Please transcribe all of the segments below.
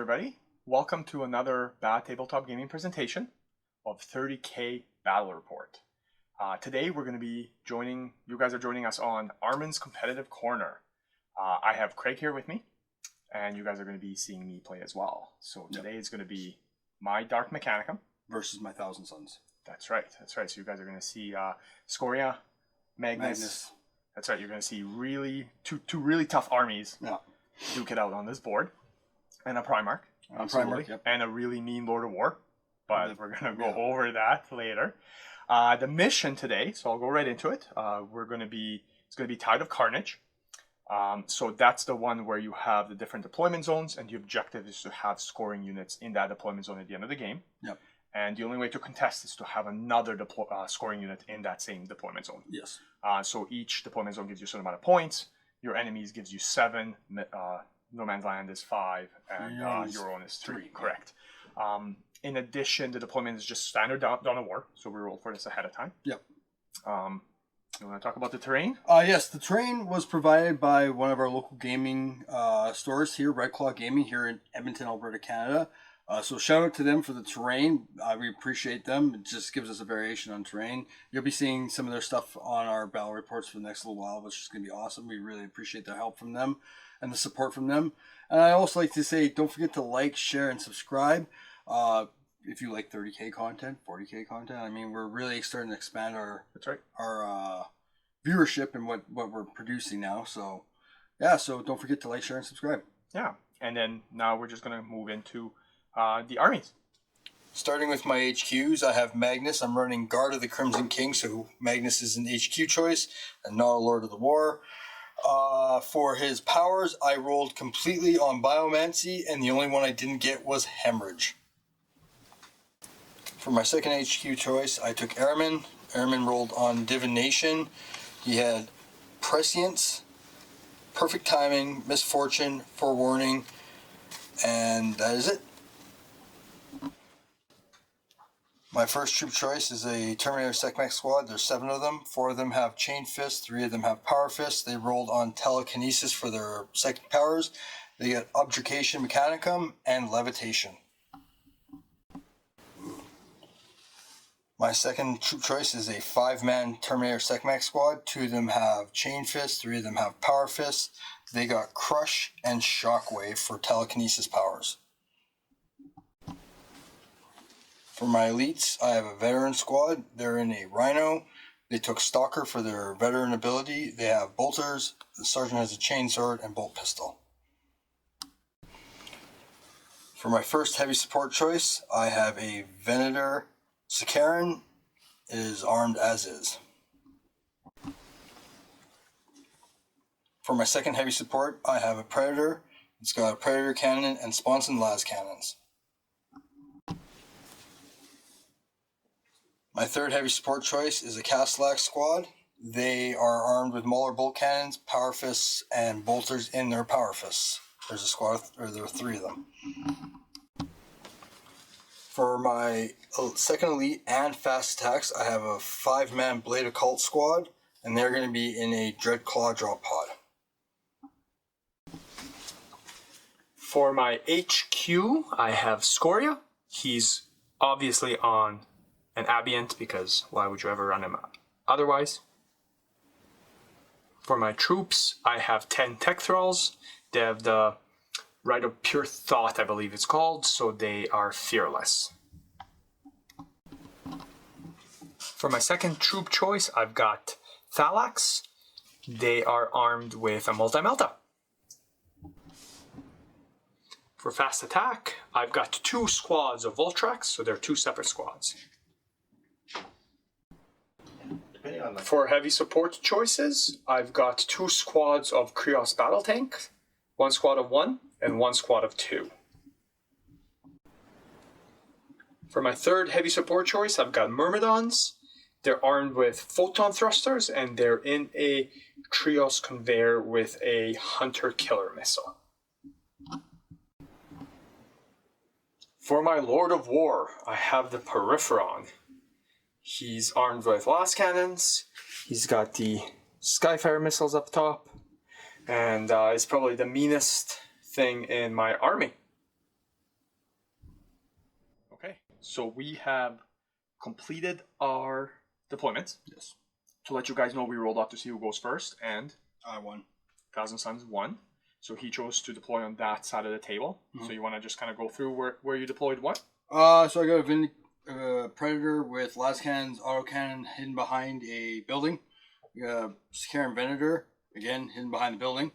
everybody. Welcome to another Bad Tabletop Gaming presentation of 30K Battle Report. Today we're going to be you guys are joining us on Armin's Competitive Corner. I have Craig here with me, and you guys are going to be seeing me play as well. So today is going to be my Dark Mechanicum versus my Thousand Suns. That's right. So you guys are going to see Scoria, Magnus. That's right. You're going to see two really tough armies duke it out on this board. And a Primarch. Primarch, yep. And a really mean Lord of War. But we're going to go over that later. The mission today, so I'll go right into it. It's going to be Tide of Carnage. So that's the one where you have the different deployment zones, and the objective is to have scoring units in that deployment zone at the end of the game. Yep. And the only way to contest is to have another scoring unit in that same deployment zone. Yes. So each deployment zone gives you a certain amount of points. Your enemies gives you 7. No Man's Land is 5, and your own is 3. Correct. In addition, the deployment is just standard Dawn of War, so we rolled for this ahead of time. Yep. You want to talk about the terrain? Yes, the terrain was provided by one of our local gaming stores here, Red Claw Gaming, here in Edmonton, Alberta, Canada. So shout out to them for the terrain. We appreciate them. It just gives us a variation on terrain. You'll be seeing some of their stuff on our battle reports for the next little while, which is going to be awesome. We really appreciate the help from them and the support from them. And I also like to say, don't forget to like, share, and subscribe. If you like 30K content, 40K content, I mean, we're really starting to expand our viewership and what we're producing now. So, so don't forget to like, share, and subscribe. Yeah, and then now we're just going to move into the armies. Starting with my HQs, I have Magnus. I'm running Guard of the Crimson King, so Magnus is an HQ choice and not a Lord of the War. For his powers, I rolled completely on Biomancy, and the only one I didn't get was Hemorrhage. For my second HQ choice, I took Airman. Airman rolled on Divination. He had Prescience, Perfect Timing, Misfortune, Forewarning, and that is it. My first troop choice is a Terminator Secmech squad. There's 7 of them. 4 of them have Chain Fist. 3 of them have Power Fist. They rolled on Telekinesis for their second powers. They got Objurgation Mechanicum and Levitation. My second troop choice is a 5-man Terminator Secmech squad. 2 of them have Chain Fist. 3 of them have Power Fist. They got Crush and Shockwave for Telekinesis powers. For my elites, I have a veteran squad. They're in a Rhino. They took Stalker for their veteran ability. They have bolters. The sergeant has a chainsword and bolt pistol. For my first heavy support choice, I have a Venator Sikaran. It is armed as is. For my second heavy support, I have a Predator. It's got a Predator cannon and Sponson las cannons. My third heavy support choice is a Castellax squad. They are armed with Mauler bolt cannons, power fists, and bolters in their power fists. There's a squad, there are 3 of them. For my second elite and fast attacks, I have a 5-man Blade Occult squad, and they're going to be in a Dreadclaw drop pod. For my HQ, I have Scoria. He's obviously on an Abient, because why would you ever run him otherwise? For my troops, I have 10 Tech Thralls. They have the Right of Pure Thought, I believe it's called, so they are fearless. For my second troop choice, I've got Thalax. They are armed with a Multi-Melta. For fast attack, I've got 2 squads of Voltrax, so they're 2 separate squads. For heavy support choices, I've got 2 squads of Krios Battle Tank, 1 squad of 1, and 1 squad of 2. For my third heavy support choice, I've got Myrmidons. They're armed with Photon Thrusters, and they're in a Trios Conveyor with a Hunter-Killer Missile. For my Lord of War, I have the Peripheron. He's armed with las cannons. He's got the Skyfire missiles up top, and it's probably the meanest thing in my army. So we have completed our deployments. Yes. To let you guys know, we rolled up to see who goes first, and I won. Thousand Suns won. So he chose to deploy on that side of the table. So you want to just kind of go through where you deployed what? So I got a Predator with las cannons, autocannon hidden behind a building. We got a Scaran Venator, again, hidden behind the building.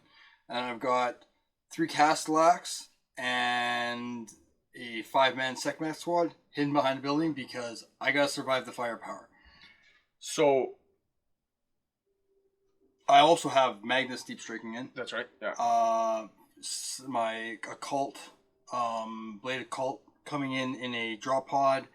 And I've got 3 Castellax and a 5-man Secmac squad hidden behind the building because I gotta survive the firepower. So I also have Magnus Deep Striking in. that's right. Yeah. My occult, Blade Occult coming in a drop pod,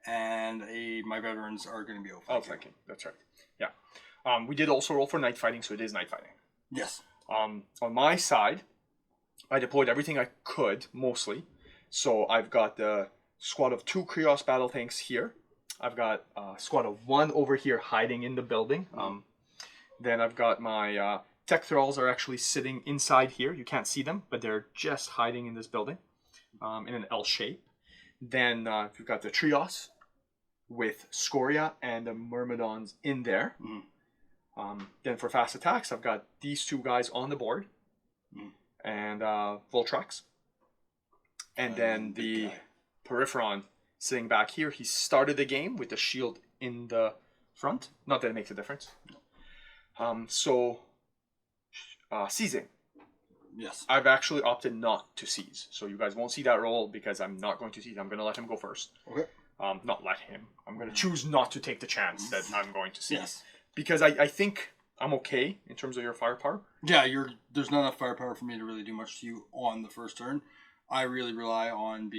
and my veterans are going to be outflanking. That's right. Yeah. We did also roll for night fighting, so it is night fighting. Yes. On my side, I deployed everything I could, mostly. So I've got the squad of 2 Krios battle tanks here. I've got a squad of 1 over here hiding in the building. Then I've got my tech thralls are actually sitting inside here. You can't see them, but they're just hiding in this building in an L shape. Then we've got the Trios with Scoria and the Myrmidons in there. Then for fast attacks, I've got these 2 guys on the board and Voltrax. And then the Peripheron sitting back here. He started the game with the shield in the front. Not that it makes a difference. Seizing. Yes. I've actually opted not to seize. So you guys won't see that roll because I'm not going to seize. I'm going to let him go first. Okay. Not let him. I'm going to choose not to take the chance that I'm going to seize. Yes. Because I think I'm okay in terms of your firepower. Yeah, there's not enough firepower for me to really do much to you on the first turn. I really rely on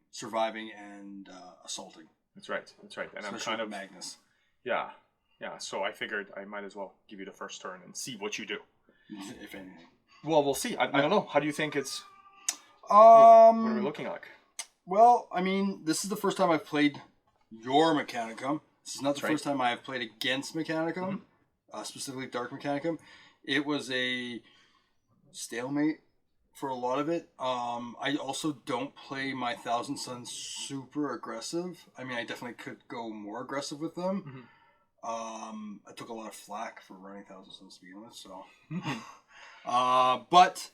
surviving and assaulting. That's right. That's right. And especially I'm kind of Magnus. Yeah. Yeah. So I figured I might as well give you the first turn and see what you do. If anything. Well, we'll see. I don't know. How do you think it's? What are we looking like? Well, I mean, this is the first time I've played your Mechanicum. This is not the first time I have played against Mechanicum, specifically Dark Mechanicum. It was a stalemate for a lot of it. I also don't play my Thousand Suns super aggressive. I mean, I definitely could go more aggressive with them. I took a lot of flack for running Thousand Suns to begin with, so. But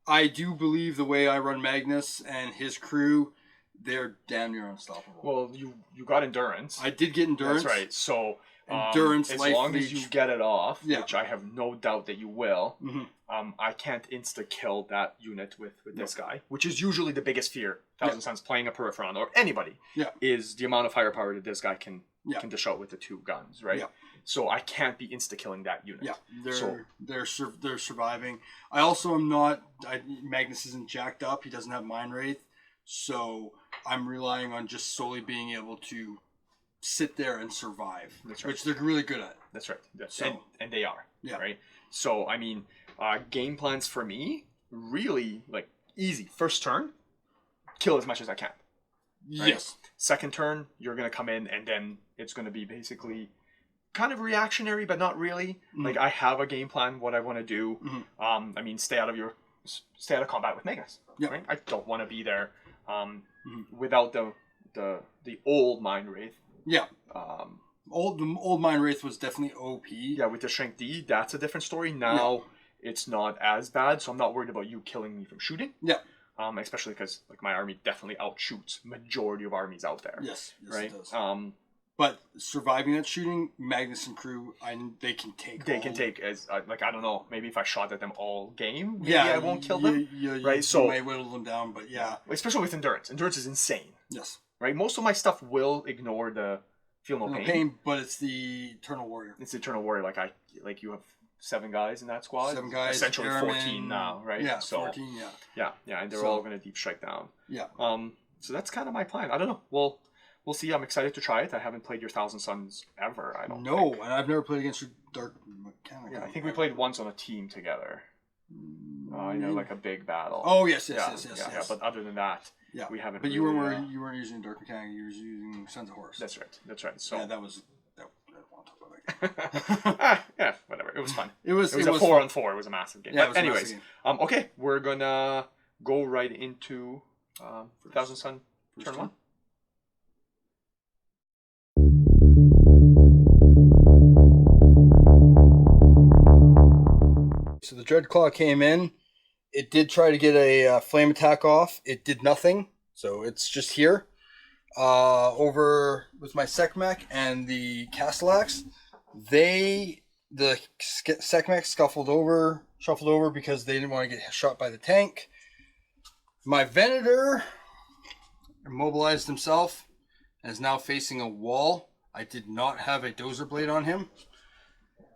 I do believe the way I run Magnus and his crew, they're damn near unstoppable. Well, you got endurance. I did get endurance. That's right. So endurance, as life long leech. as you get it off, Yeah. which I have no doubt that you will, I can't insta kill that unit with this guy, which is usually the biggest fear. Thousand Suns playing a Peripheron or anybody is the amount of firepower that this guy can dish out with the 2 guns, right? Yeah. So I can't be insta killing that unit. Yeah, they're surviving. I also am not. Magnus isn't jacked up. He doesn't have Mind Wraith, so I'm relying on just solely being able to sit there and survive, which they're really good at. That's right. And they are. Yeah. Right. So I mean, game plans for me really like easy. First turn, kill as much as I can. Right? Yes. Second turn, you're gonna come in, and then it's gonna be basically kind of reactionary, but not really. Like I have a game plan, what I want to do. I mean, stay out of combat with Magnus. Yeah. Right? I don't want to be there without the old Mind Wraith. Yeah. The old Mind Wraith was definitely OP. Yeah, with the Shrink D, that's a different story. Now it's not as bad, so I'm not worried about you killing me from shooting. Yeah. Especially because like my army definitely outshoots majority of armies out there. Yes right. It does. But surviving that shooting, Magnus and crew, they can take. They can take as like I don't know. Maybe if I shot at them all game, maybe I won't kill them. Right. So you might whittle them down, but especially with endurance. Endurance is insane. Yes. Right. Most of my stuff will ignore the feel no pain. But it's the Eternal Warrior. It's the Eternal Warrior. Like you have 7 guys in that squad. 7 guys. Essentially airmen, 14 now, right? Yeah. So, 14. Yeah. Yeah, and they're all going to deep strike down. Yeah. So that's kind of my plan. I don't know. We'll see. I'm excited to try it. I haven't played your Thousand Suns ever. I don't. No, and I've never played against your Dark Mechanicum. Yeah, I think we played once on a team together. Like a big battle. Oh yes. Yeah, but other than that, we haven't. But really, you weren't using Dark Mechanicum. You were using Sons of Horus. That's right. So that was. I don't want to talk about that. Yeah, whatever. It was fun. It was a 4-on-4. It was a massive game. Yeah, but anyways, okay, we're gonna go right into Thousand Sun turn 1. so the Dreadclaw came in. It did try to get a flame attack off. It did nothing, so it's just here. Over with my Sekmech and the Castellax, the Sekmech shuffled over because they didn't want to get shot by the tank. My Venator immobilized himself and is now facing a wall. I did not have a dozer blade on him.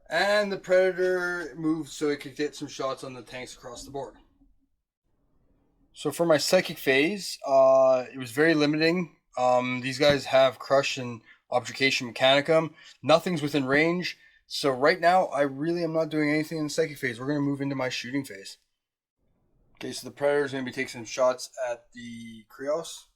And the Predator moved so it could get some shots on the tanks across the board. So for my psychic phase, it was very limiting. These guys have Crush and Objurgation Mechanicum. Nothing's within range. So right now, I really am not doing anything in the psychic phase. We're going to move into my shooting phase. Okay, so the Predator is going to be taking some shots at the Krios.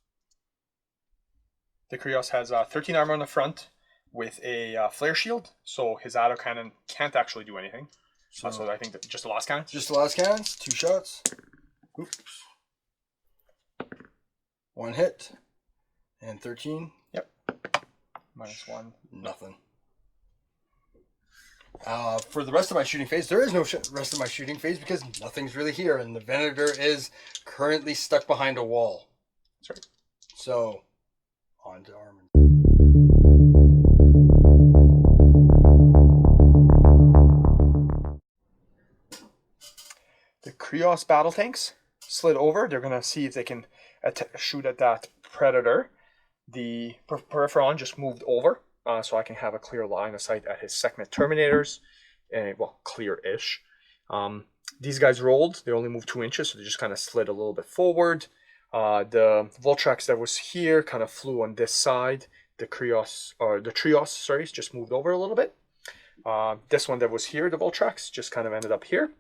The Krios has 13 armor on the front with a flare shield, so his autocannon can't actually do anything. So I think that just the last cannon. Just the last cannons, 2 shots. Oops. 1 hit. And 13. Yep. -1. Nothing. For the rest of my shooting phase, there is no rest of my shooting phase because nothing's really here, and the Venator is currently stuck behind a wall. That's right. So, on to Armin. The Krios battle tanks slid over. They're going to see if they can shoot at that Predator. The Peripheron just moved over, so I can have a clear line of sight at his Sekhmet Terminators. Well, clear-ish. These guys rolled. They only moved 2 inches, so they just kind of slid a little bit forward. The Voltrax that was here kind of flew on this side. The Trios, just moved over a little bit. This one that was here, the Voltrax, just kind of ended up here.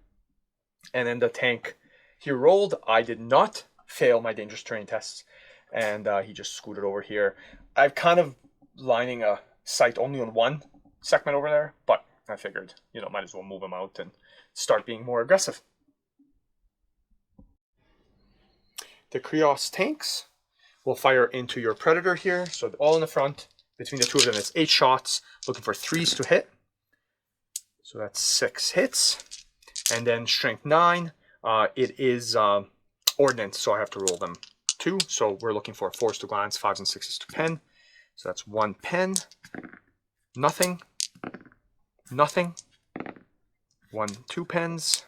And then the tank here rolled. I did not fail my dangerous terrain tests, and he just scooted over here. I'm kind of lining a sight only on one segment over there, but I figured, might as well move him out and start being more aggressive. The Krios tanks will fire into your Predator here. So all in the front. Between the two of them, it's 8 shots, looking for 3s to hit. So that's 6 hits. And then strength 9, it is ordnance, so I have to roll them 2. So we're looking for 4s to glance, 5s and 6s to pen. So that's 1 pen, nothing, nothing, 1, 2 pens,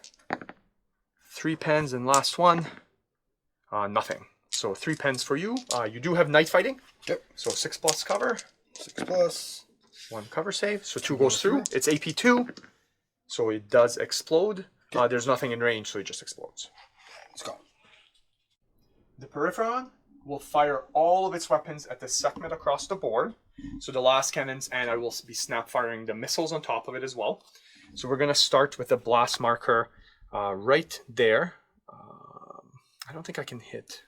3 pens, and last one, nothing. So 3 pens for you. You do have night fighting. Yep. So 6+ cover. 6+. 1 cover save. So 2 goes through. It's AP2. So it does explode. There's nothing in range, so it just explodes. Let's go. The Peripheron will fire all of its weapons at the segment across the board. So the last cannons, and I will be snap firing the missiles on top of it as well. So we're going to start with the blast marker right there. I don't think I can hit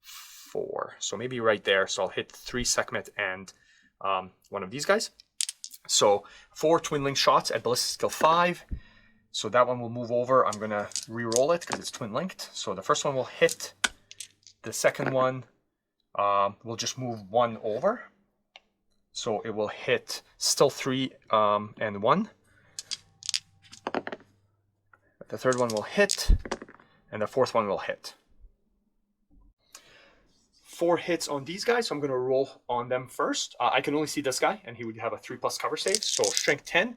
4, so maybe right there. So I'll hit 3 segment and one of these guys. So 4 twin link shots at ballistic skill 5. So that one will move over. I'm going to re-roll it because it's twin linked. So the first one will hit. The second one will just move 1 over. So it will hit still 3 and 1. The third one will hit. And the fourth one will hit. 4 hits on these guys, so I'm going to roll on them first. I can only see this guy, and he would have a 3+ cover save. So strength 10,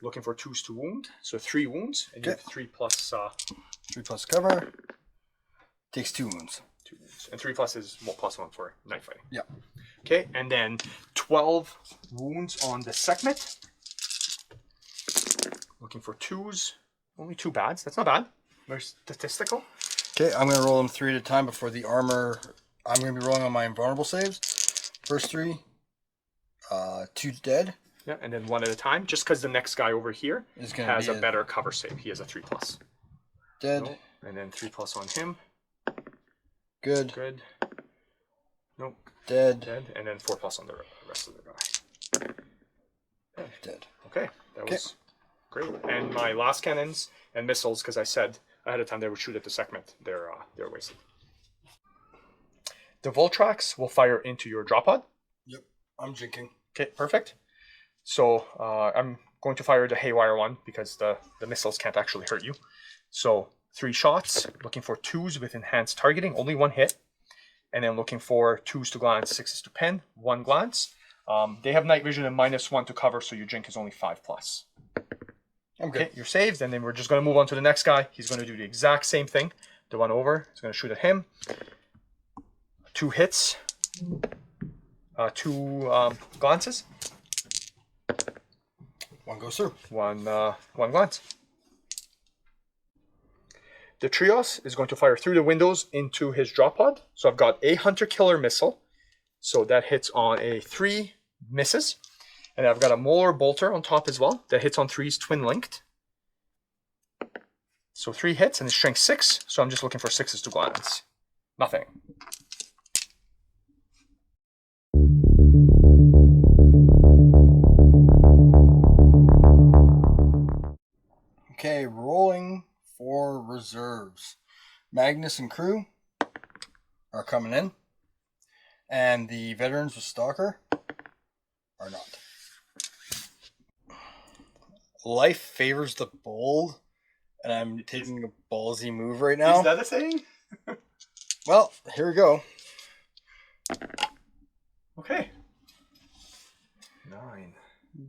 looking for 2s to wound. So 3 wounds, and you have 3+... 3+ cover. Takes 2 wounds. 2 wounds. And 3+ is +1 for night fighting. Yeah. Okay, and then 12 wounds on the segment. Looking for 2s. Only 2 bads. That's not bad. Very statistical. Okay, I'm going to roll them 3 at a time before the armor... I'm going to be rolling on my invulnerable saves. First 3, 2 dead. Yeah, and then 1 at a time, just because the next guy over here has a better cover save. He has a 3+. Dead. Nope. And then 3+ on him. Good. Good. Nope. Dead. Dead. And then 4+ on the rest of the guy. Dead. Okay, that was great. And my last cannons and missiles, because I said ahead of time they would shoot at the segment, they're wasted. The Voltrax will fire into your drop pod. Yep, I'm jinking. Okay, perfect. So I'm going to fire the haywire one because the missiles can't actually hurt you. So 3 shots, looking for 2s with enhanced targeting, only 1 hit. And then looking for 2s to glance, 6s to pen, 1 glance. They have night vision and -1 to cover, so your Jink is only 5+. Okay, you're saved, and then we're just going to move on to the next guy. He's going to do the exact same thing. The one over is going to shoot at him. 2 hits, 2 glances. 1 goes through. One glance. The Trios is going to fire through the windows into his drop pod. So I've got a Hunter Killer missile. So that hits on a 3, misses. And I've got a Molar Bolter on top as well. That hits on 3s, twin linked. So 3 hits and it's strength 6. So I'm just looking for 6s to glance. Nothing. Okay, rolling for reserves. Magnus and crew are coming in, and the veterans with Stalker are not. Life favors the bold, and I'm taking a ballsy move right now. Is that a thing? Well, here we go. Okay. 9.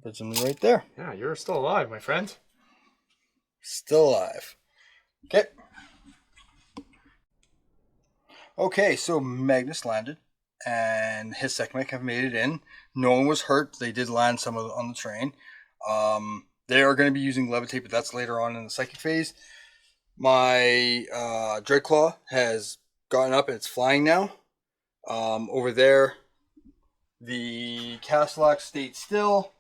Put something right there. Yeah, you're still alive, my friend. Still alive. Okay. Okay, so Magnus landed, and his second mech have made it in. No one was hurt. They did land some on the train. They are going to be using levitate, but that's later on in the psychic phase. My Dreadclaw has gotten up and it's flying now. Over there, the Castellax stayed still,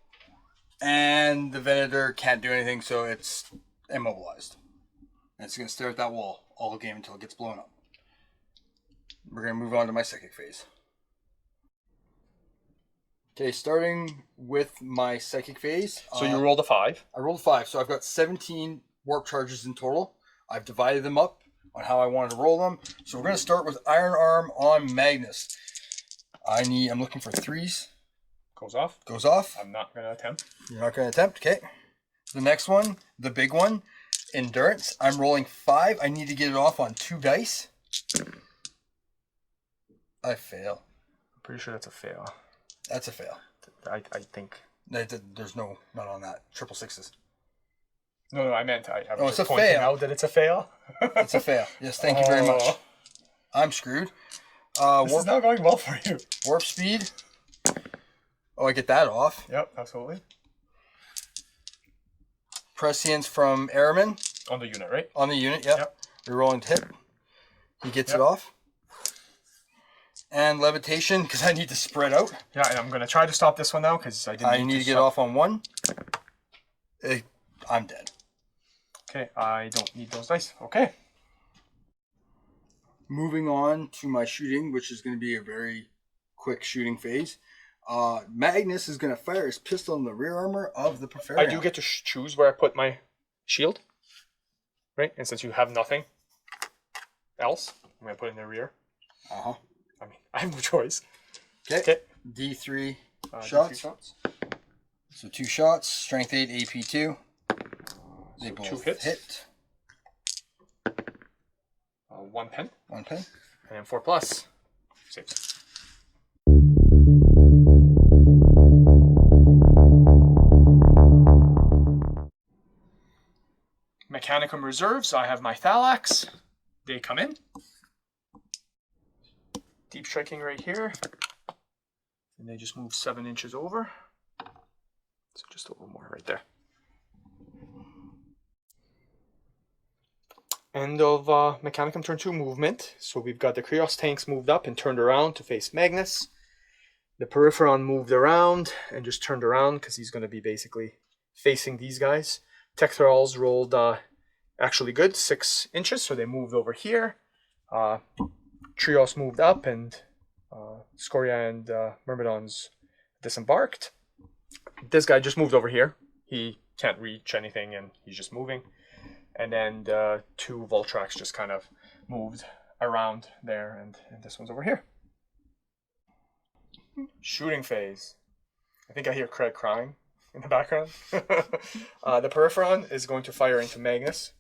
and the Venator can't do anything, so it's immobilized. And it's going to stare at that wall all game until it gets blown up. We're going to move on to my psychic phase. Okay, starting with my psychic phase. So you rolled a 5. I rolled 5, so I've got 17 warp charges in total. I've divided them up on how I wanted to roll them. So we're going to start with Iron Arm on Magnus. I'm looking for 3s. Goes off. Goes off. I'm not going to attempt. You're not going to attempt, okay. The next one, the big one, Endurance. I'm rolling 5. I need to get it off on 2 dice. I fail. I'm pretty sure that's a fail. That's a fail. I think. There's none on that. 666s. No, I meant I was it's just a pointing fail. out that it's a fail. It's a fail. Yes, thank you very much. I'm screwed. This is not going well for you. Warp speed. Oh, I get that off. Yep, absolutely. Prescience from Airman. On the unit, right? On the unit, yep. Rerolling to hit. He gets it off. And levitation, because I need to spread out. Yeah, and I'm going to try to stop this one now, because I need to get off on 1. I'm dead. Okay, I don't need those dice. Okay. Moving on to my shooting, which is going to be a very quick shooting phase. Magnus is going to fire his pistol in the rear armor of the Porphyrion. I do get to choose where I put my shield, right? And since you have nothing else, I'm going to put it in the rear. Uh-huh. I mean, I have no choice. Okay. D3 shots. D3 shots. So 2 shots, strength 8, AP 2. They both 2 hits. hit. 1 pen. 1 pen. And 4+. Saves. Mechanicum reserves. I have my Thalax. They come in. Deep striking right here. And they just move 7 inches over. So just a little more right there. End of Mechanicum turn 2 movement. So we've got the Krios tanks moved up and turned around to face Magnus. The Peripheron moved around and just turned around because he's going to be basically facing these guys. Tech Thralls rolled actually good, 6 inches, so they moved over here. Trios moved up and Scoria and Myrmidons disembarked. This guy just moved over here. He can't reach anything and he's just moving. And then the 2 Voltrax just kind of moved around there, and this one's over here. Shooting phase. I think I hear Craig crying. in the background. The Peripheron is going to fire into Magnus.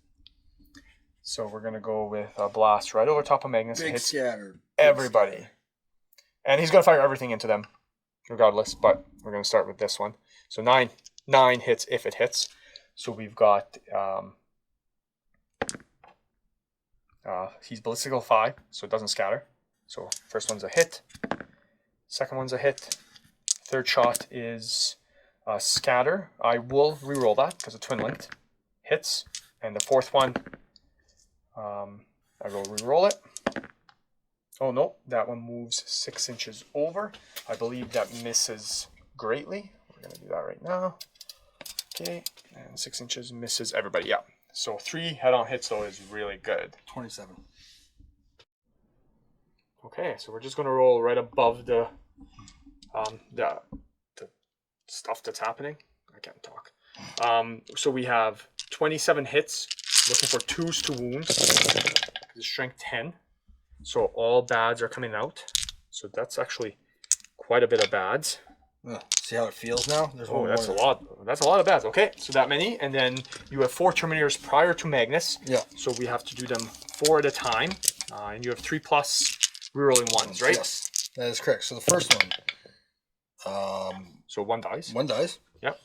So we're going to go with a blast right over top of Magnus. Big Hits scatter. everybody. Scatter. And he's going to fire everything into them, regardless. But we're going to start with this one. So 9 hits if it hits. So we've got... he's ballistical 5, so it doesn't scatter. So first one's a hit. Second one's a hit. Third shot is scatter. I will re-roll that because it's twin linked. Hits. And the fourth one, I will re-roll it. Oh no, that one moves 6 inches over. I believe that misses greatly. We're going to do that right now. Okay, and 6 inches misses everybody. Yeah. So 3 head-on hits though is really good. 27. Okay, so we're just going to roll right above the stuff that's happening. I can't talk. So we have 27 hits, looking for 2s to wound. The strength 10. So all bads are coming out. So that's actually quite a bit of bads. See how it feels now? There's one that's more. a lot. That's a lot of bads. Okay, so that many. And then you have 4 Terminators prior to Magnus. Yeah. So we have to do them 4 at a time. And you have 3+ rerolling ones, right? Yes, that is correct. So the first one. So 1 dies. 1 dies. Yep.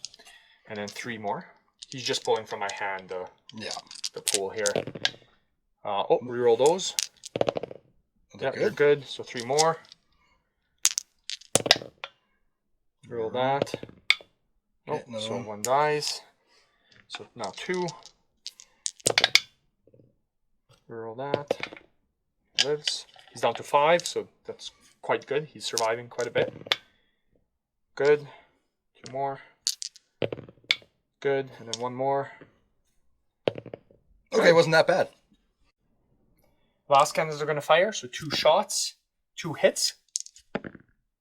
And then 3 more. He's just pulling from my hand the pool here. Reroll those. Yeah, they're good. So 3 more. Reroll that. Okay, so 1 dies. So now 2. Reroll that. Lives. He's down to 5, so that's quite good. He's surviving quite a bit. Good. 2 more. Good. And then 1 more. Okay, wasn't that bad. Last cannons are going to fire, so 2 shots, 2 hits,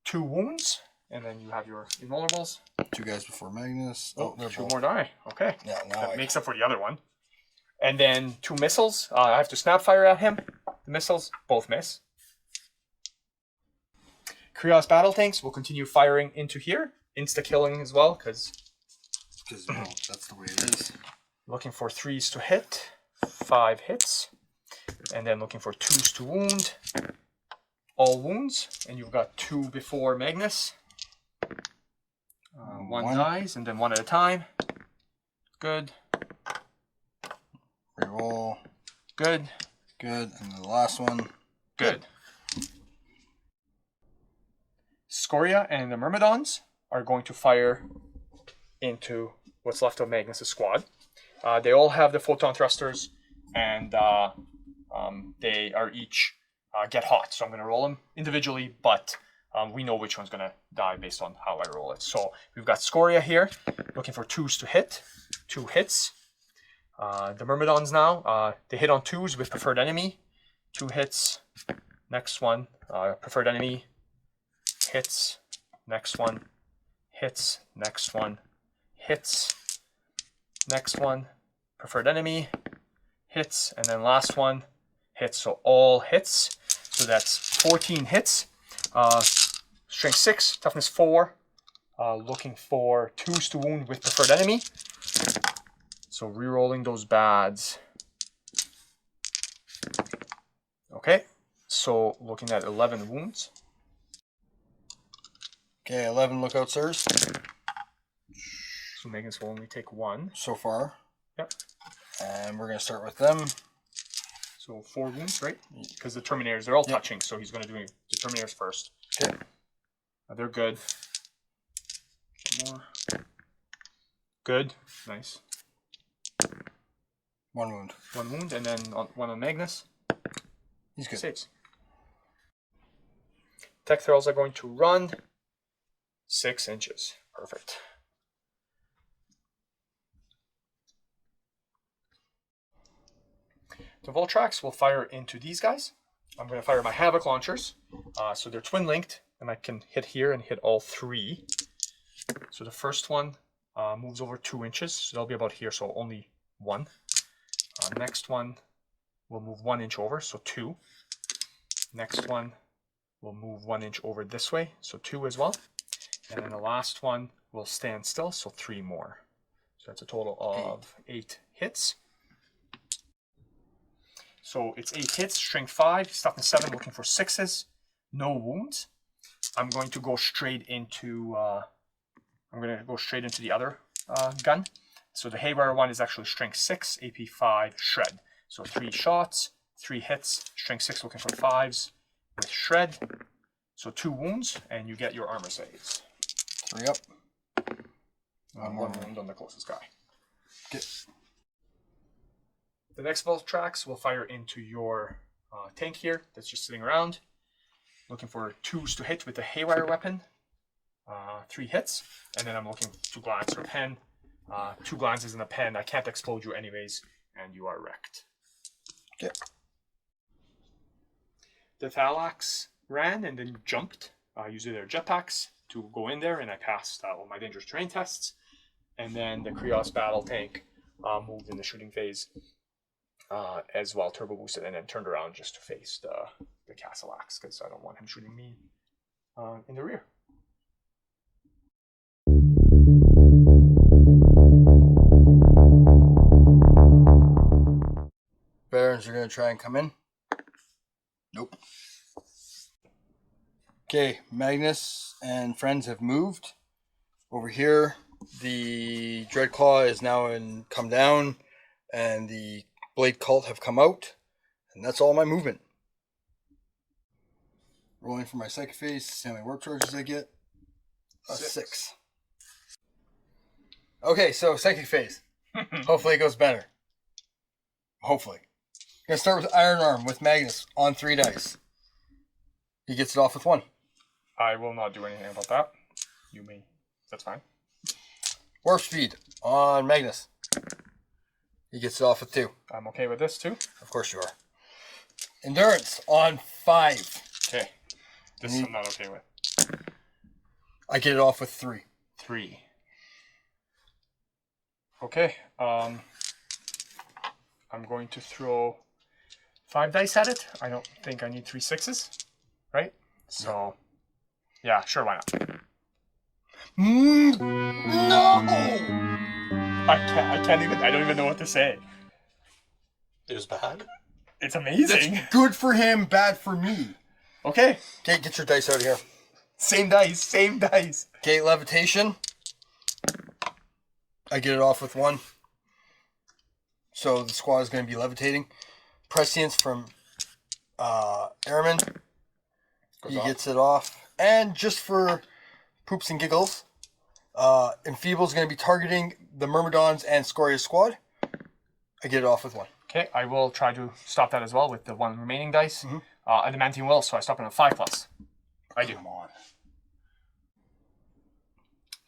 2 wounds, and then you have your invulnerables. 2 guys before Magnus. They're 2 more die. Okay. Yeah, now that makes up for the other one. And then 2 missiles. I have to snap fire at him. The missiles both miss. Krios battle tanks will continue firing into here. Insta-killing as well, because that's the way it is. Looking for 3s to hit. 5 hits. And then looking for 2s to wound. All wounds. And you've got 2 before Magnus. 1 dies, and then 1 at a time. Good. Reroll. Good. Good. And then the last one. Good. Scoria and the Myrmidons are going to fire into what's left of Magnus' squad. They all have the photon thrusters, and they are each get hot. So I'm going to roll them individually, but we know which one's going to die based on how I roll it. So we've got Scoria here, looking for 2s to hit. 2 hits. The Myrmidons now, they hit on 2s with preferred enemy. 2 hits. Next one, preferred enemy. Hits. Next one. Hits. Next one. Hits. Next one. Preferred enemy. Hits. And then last one. Hits. So all hits. So that's 14 hits. Strength 6. Toughness 4. Looking for 2s to wound with preferred enemy. So re-rolling those bads. Okay. So looking at 11 wounds. Okay, 11 lookout, sirs. So Magnus will only take 1. So far. Yep. And we're going to start with them. So 4 wounds, right? Because the Terminators, they're all touching, so he's going to do the Terminators first. Okay. They're good. 1 more. Good. Nice. 1 wound. 1 wound, and then 1 on Magnus. He's good. Saves. Tech Thralls are going to run 6 inches. Perfect. The Voltrax will fire into these guys. I'm going to fire my Havoc launchers. So they're twin linked, and I can hit here and hit all 3. So the first one moves over 2 inches. So they'll be about here, so only 1. Next one will move 1 inch over, so 2. Next one will move 1 inch over this way, so 2 as well. And then the last one will stand still, so 3 more. So that's a total of 8 hits. So it's 8 hits, strength 5, toughness 7, looking for 6s, no wounds. I'm going to go straight into the other gun. So the haywire one is actually strength 6, AP 5, shred. So 3 shots, 3 hits, strength 6 looking for 5s with shred. So 2 wounds, and you get your armor saves. 3 up. 1 wound on the closest guy. Okay. The next bolt tracks will fire into your tank here that's just sitting around. Looking for 2s to hit with the haywire weapon. 3 hits. And then I'm looking to glance or pen. 2 glances in the pen. I can't explode you anyways, and you are wrecked. Okay. The Thalax ran and then jumped using their jetpacks to go in there, and I passed all my dangerous terrain tests. And then the Krios battle tank moved in the shooting phase as well, turbo boosted, and then turned around just to face the Castle Axe because I don't want him shooting me in the rear. Barons are going to try and come in. Nope. Okay, Magnus and friends have moved. Over here, the Dreadclaw is now come down, and the Blade Cult have come out, and that's all my movement. Rolling for my psychic phase, see how many warp charges I get. 6. Okay, so psychic phase. Hopefully it goes better. Hopefully. I'm going to start with Iron Arm with Magnus on 3 dice. He gets it off with 1. I will not do anything about that. You may. That's fine. Warp Speed on Magnus. He gets it off with 2. I'm okay with this too. Of course you are. Endurance on 5. Okay. This I'm not okay with. I get it off with 3. 3. Okay. I'm going to throw 5 dice at it. I don't think I need 3 6s, right? So, yeah, sure, why not? No! I can't even. I don't even know what to say. It was bad. It's amazing. That's good for him, bad for me. Okay. Okay, get your dice out of here. Same dice. Same dice. Okay, Levitation. I get it off with 1. So the squad is going to be levitating. Prescience from Airman. He gets it off. And just for poops and giggles, Enfeeble is going to be targeting the Myrmidons and Scoria squad. I get it off with 1. Okay, I will try to stop that as well with the 1 remaining dice. Adamantium will, so I stop it at 5+. I do. Come on.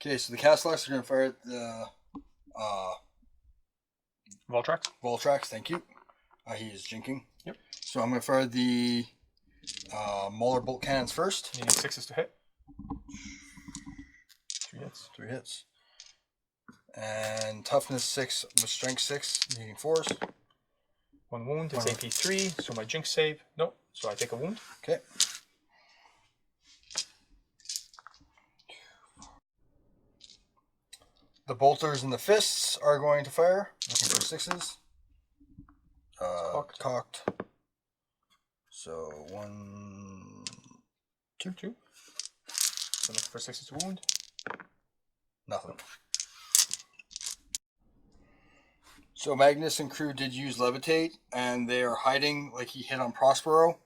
Okay, so the Castellax are going to fire at the Voltrax? Voltrax, thank you. He is jinking. Yep. So I'm going to fire the Mauler bolt cannons first. You need 6s to hit. 3 hits. 3 hits. And toughness 6 with strength 6, needing 4s. 1 wound, it's AP 3, so my jinx save. Nope, so I take a wound. Okay. The bolters and the fists are going to fire. Looking for 6s. Cocked. So 1, 2. So look for 6s to wound. nothing. So Magnus and crew did use Levitate, and they are hiding like he hit on Prospero.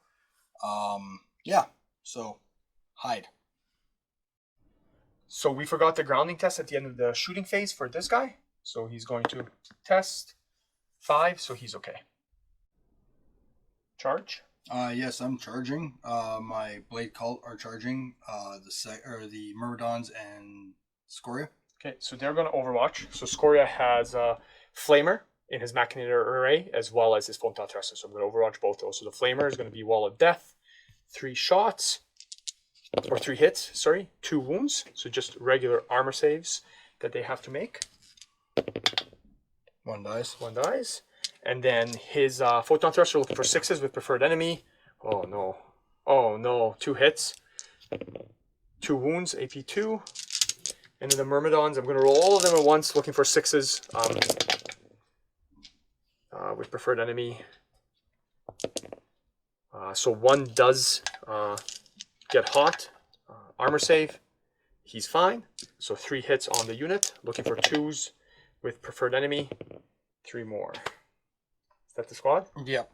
Yeah, so hide. So we forgot the grounding test at the end of the shooting phase for this guy. So he's going to test 5, so he's okay. Charge. Yes, I'm charging. My Blade Cult are charging the Myrmidons and Scoria. Okay, so they're going to Overwatch. So Scoria has a Flamer in his Machinator array as well as his Photon Thruster. So I'm going to Overwatch both those. So the Flamer is going to be Wall of Death, 3 shots, or 3 hits, sorry, 2 wounds. So just regular armor saves that they have to make. 1 dice. 1 dies. And then his Photon Thruster looking for 6s with Preferred Enemy. Oh no. Oh no. 2 hits. 2 wounds, AP 2. And then the Myrmidons, I'm going to roll all of them at once, looking for 6s. With preferred enemy. So 1 does get hot. Armor save. He's fine. So 3 hits on the unit. Looking for 2s with preferred enemy. 3 more. Is that the squad? Yep.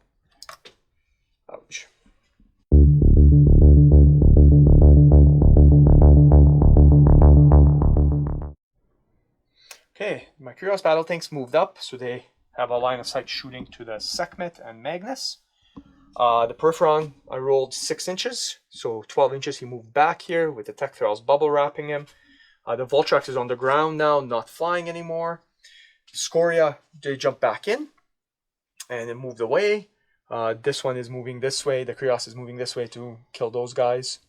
Ouch. Okay, my Curios battle tanks moved up, so they have a line of sight shooting to the Sekhmet and Magnus. The Peripheron, I rolled 6 inches, so 12 inches he moved back here with the Tech Thralls bubble wrapping him. The Voltrax is on the ground now, not flying anymore. Scoria, they jump back in, and it moved away. This one is moving this way, the Curios is moving this way to kill those guys.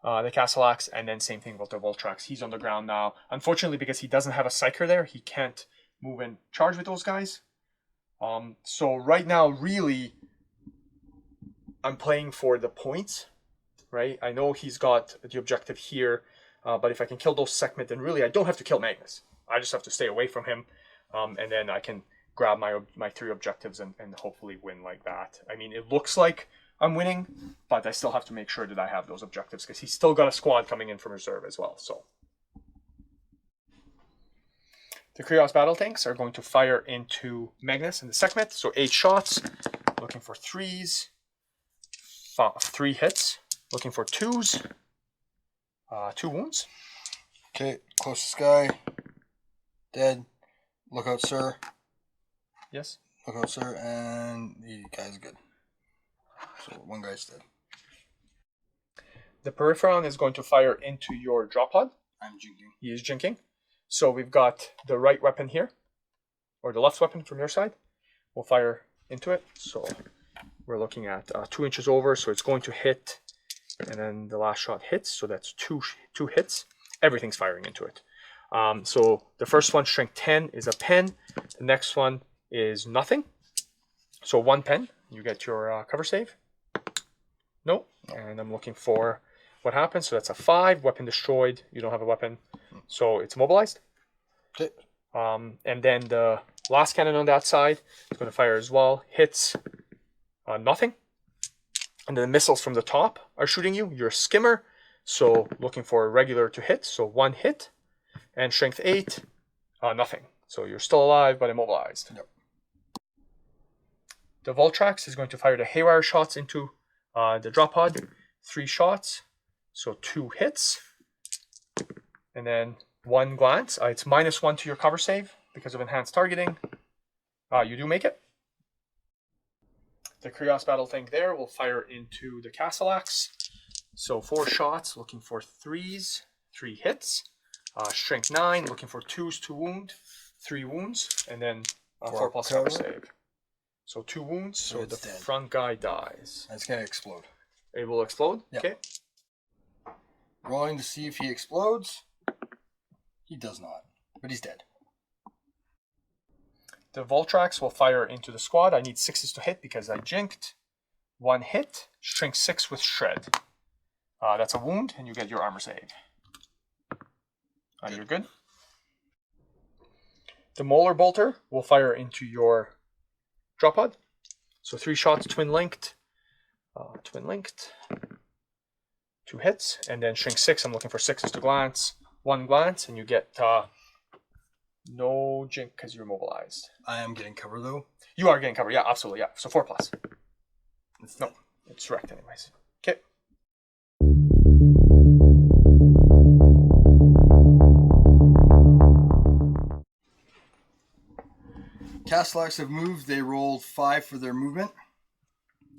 The Castellax, and then same thing with the Voltrax. He's on the ground now. Unfortunately, because he doesn't have a Psyker there, he can't move and charge with those guys. So right now, really, I'm playing for the points, right? I know he's got the objective here, but if I can kill those Sekhmet, then really I don't have to kill Magnus. I just have to stay away from him, and then I can grab my 3 objectives and hopefully win like that. I mean, it looks like I'm winning, but I still have to make sure that I have those objectives because he's still got a squad coming in from reserve as well. So the Curios battle tanks are going to fire into Magnus and the Sekhmet. So 8 shots, looking for 3s, 3 hits, looking for 2s, 2 wounds. Okay, closest guy. Dead. Look out, sir. Yes. Look out, sir. And the guy's good. So 1 guy's dead. The Peripheron is going to fire into your drop pod. I'm jinking. He is jinking. So we've got the right weapon here, or the left weapon from your side. We'll fire into it. So we're looking at 2 inches over, so it's going to hit, and then the last shot hits, so that's two hits. Everything's firing into it. So the first one, strength 10, is a pen. The next one is nothing. So 1 pen, you get your cover save. Nope. And I'm looking for what happens. So that's a 5, weapon destroyed. You don't have a weapon, so it's mobilized. Okay. And then the last cannon on that side is going to fire as well. Hits nothing. And then the missiles from the top are shooting you. You're a skimmer, so looking for a regular to hit. So 1 hit. And strength 8, nothing. So you're still alive, but immobilized. Yep. The Voltrax is going to fire the Haywire shots into the drop pod. 3 shots, so 2 hits. And then 1 glance. It's -1 to your cover save because of enhanced targeting. You do make it. The Curios battle tank there will fire into the Castellax. So 4 shots, looking for 3s, 3 hits. Strength 9, looking for 2s to wound, 3 wounds, and then 4 plus cover save. So 2 wounds, so the dead. front guy dies. It's going to explode. It will explode? Yep. Okay. Rolling to see if he explodes. He does not, but he's dead. The Voltrax will fire into the squad. I need 6s to hit because I jinked. 1 hit, strength 6 with shred. That's a wound, and you get your armor save. You're good. The Molar Bolter will fire into your drop pod. So 3 shots, twin linked. 2 hits, and then strength 6. I'm looking for 6s to glance. 1 glance, and you get no jink because you're mobilized. I am getting cover though. You are getting cover, yeah, absolutely, yeah. So 4 plus. No, it's wrecked anyways. Okay. Castellax have moved. They rolled 5 for their movement,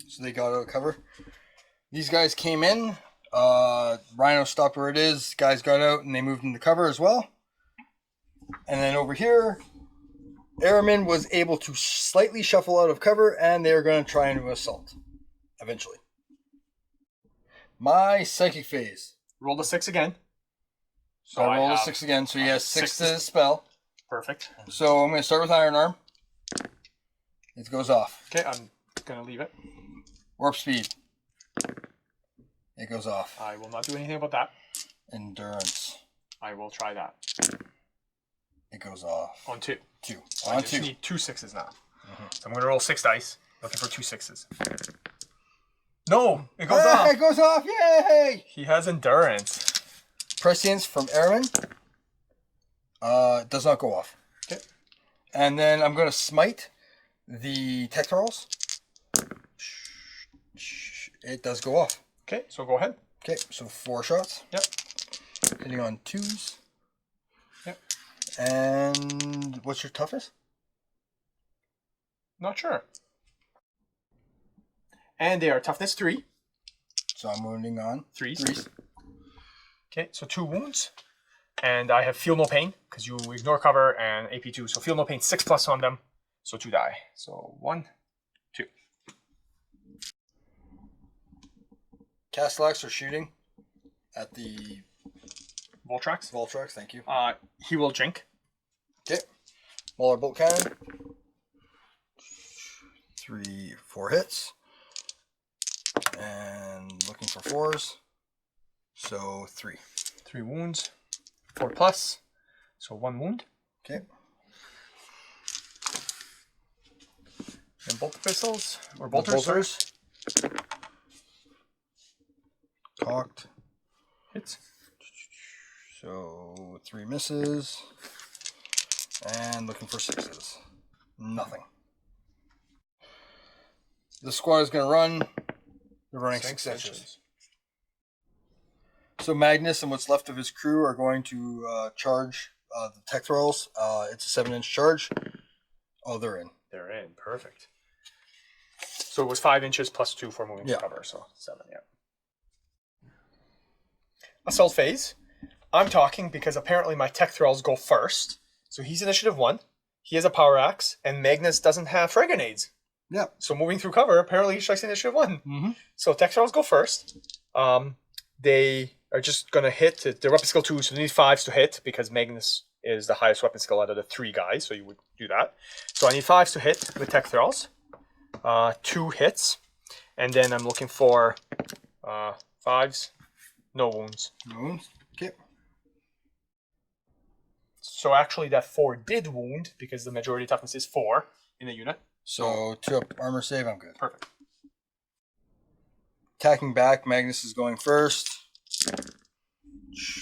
so they got out of cover. These guys came in. Rhino stopped where it is. Guys got out and they moved into cover as well. And then over here, Aramin was able to slightly shuffle out of cover, and they're going to try and assault eventually. My psychic phase. Roll the 6 again. So I rolled a 6 again, so he has 6 to spell. Perfect. So I'm going to start with Iron Arm. It goes off. Okay, I'm going to leave it. Warp Speed. It goes off. I will not do anything about that. Endurance. I will try that. It goes off. On 2. 2. I On just 2. need 2 6s now. So I'm going to roll 6 dice, looking for 2 6s. No! It goes off! It goes off! Yay! He has endurance. Prescience from Airman. Does not go off. Okay. And then I'm going to smite the Tectorals. It does go off. Okay, so go ahead. Okay, so 4 shots. Yep. Hitting on 2s. Yep. And what's your toughest? Not sure. And they are toughness 3. So I'm wounding on 3s. Okay, so 2 wounds. And I have feel no pain, because you ignore cover, and AP2. So feel no pain 6+ on them. So 2 die. So 1, 2. Castellax are shooting at the Voltrax. Voltrax, thank you. He will jink. Okay. Mauler bolt cannon. 3, 4 hits. And looking for 4s. So 3. 3 wounds. 4+. So 1 wound. Okay. And bolt pistols. Or bolters. Cocked. Hits. So 3 misses. And looking for 6s. Nothing. The squad is going to run. They're running 6 inches. So Magnus and what's left of his crew are going to charge the tech thralls. It's a 7-inch charge. Oh, they're in. They're in. Perfect. So it was 5 inches plus 2 for moving to Yeah. cover. So 7, yeah. Assault phase. I'm talking because apparently my tech thralls go first. So he's initiative 1. He has a power axe, and Magnus doesn't have frag grenades. Yeah. So moving through cover, apparently he strikes initiative 1. Mm-hmm. So tech thralls go first. They are just going to hit. Their weapon skill 2, so they need 5s to hit because Magnus is the highest weapon skill out of the 3 guys, so you would do that. So I need 5s to hit with tech thralls. 2 hits. And then I'm looking for 5s. No wounds. No wounds. Okay. So actually that 4 did wound because the majority toughness is 4 in the unit. So 2 up armor save. I'm good. Perfect. Attacking back. Magnus is going first.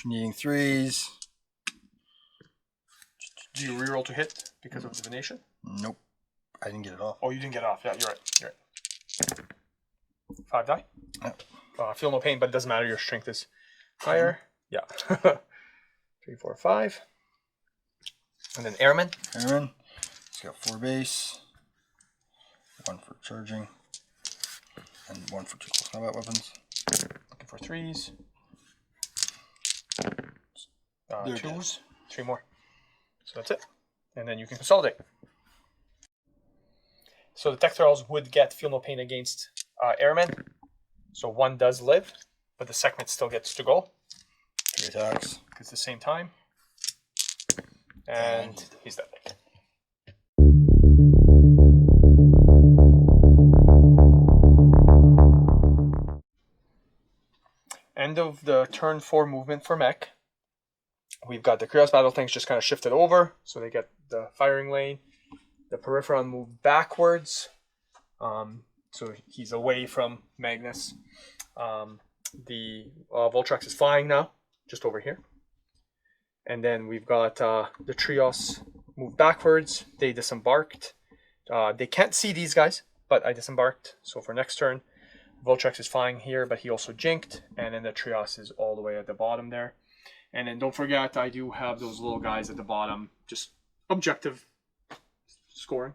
Needing 3s. Do you reroll to hit because of divination? Nope. I didn't get it off. Oh, you didn't get it off. Yeah, you're right. You're right. 5 die. Yep. Feel no pain, but it doesn't matter. Your strength is higher. Yeah. 3, 4, 5. And then airman. Airman. He's got 4 base. 1 for charging. And 1 for 2 close combat weapons. Looking for 3s. They're 2s. dead. 3 more. So that's it. And then you can consolidate. So the tech thralls would get feel no pain against airmen. So 1 does live, but the segment still gets to go. 3 attacks. It's the same time. And he's dead. End of the turn 4 movement for mech. We've got the Curious Battle Tanks just kind of shifted over, so they get the firing lane. The Peripheron moved backwards, so he's away from Magnus. The Voltrax is flying now, just over here. And then we've got the Trios moved backwards. They disembarked. They can't see these guys, but I disembarked. So for next turn, Voltrax is flying here, but he also jinked. And then the Trios is all the way at the bottom there. And then don't forget, I do have those little guys at the bottom, just objective scoring.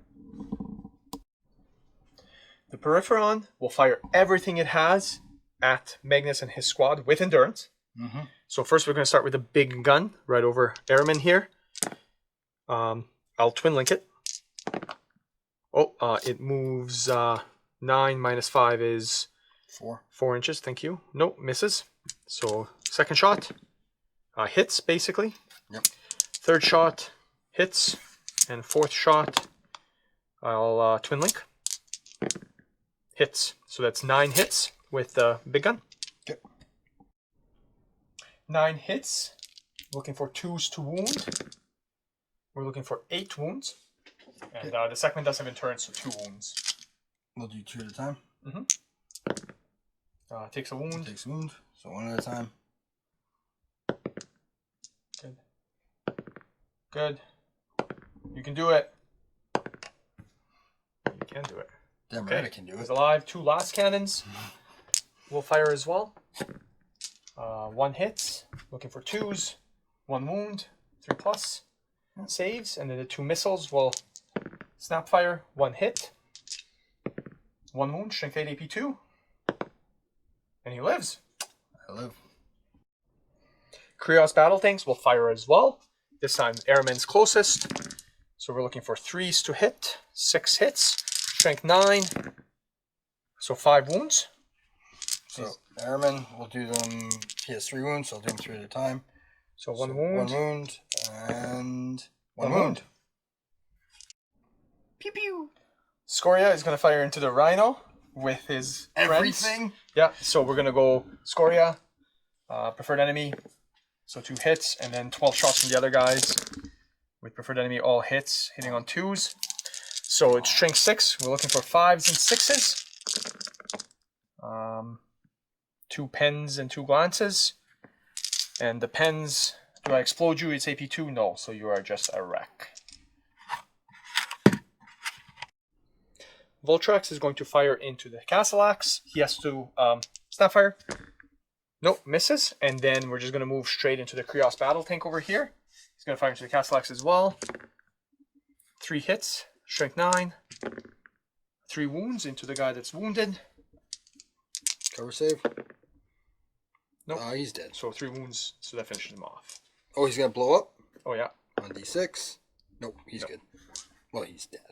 The Peripheron will fire everything it has at Magnus and his squad with endurance. Mm-hmm. So first we're going to start with a big gun right over Airman here. I'll twin link it. Oh, it moves 9 minus 5 is 4 inches. Thank you. Nope, misses. So second shot hits basically. Yep. Third shot hits, and fourth shot I'll twin link. Hits. So that's 9 hits with the big gun. Okay. 9 hits. Looking for 2s to wound. We're looking for 8 wounds. And the second one doesn't have in turn, so 2 wounds. We'll do 2 at a time. Takes a wound. Takes a wound. So 1 at a time. Good. Good. You can do it. You can do it. Damn right I can do it. He's alive. 2 last cannons. Will fire as well. 1 hits. Looking for 2s. 1 wound. 3 plus. Saves. And then the 2 missiles will snap fire. 1 hit. 1 wound. Strength 8 AP 2. And he lives. I live. Krios battle tanks will fire as well. This time Airman's closest. So we're looking for 3s to hit. 6 hits. Strength 9. So 5 wounds. So Airman, we'll do them. He has 3 wounds, so I'll do them 3 at a time. So 1 wound. 1 wound and 1 wound. Pew pew. Scoria is going to fire into the Rhino with his Everything? friends. Yeah, so we're going to go Scoria, preferred enemy. So 2 hits, and then 12 shots from the other guys. With preferred enemy, all hits, hitting on 2s. So it's strength 6. We're looking for 5s and 6s. 2 pens and 2 glances. And the pens, do I explode you? It's AP 2? No, so you are just a wreck. Voltrax is going to fire into the Castle Axe. He has to snap fire. Nope, misses. And then we're just going to move straight into the Krios battle tank over here. He's going to fire into the Castle Axe as well. 3 hits, strength 9. 3 wounds into the guy that's wounded. Cover save. Nope. He's dead. So 3 wounds, so that finishes him off. Oh, he's going to blow up? Oh, yeah. On D6. Nope, he's good. Well, he's dead.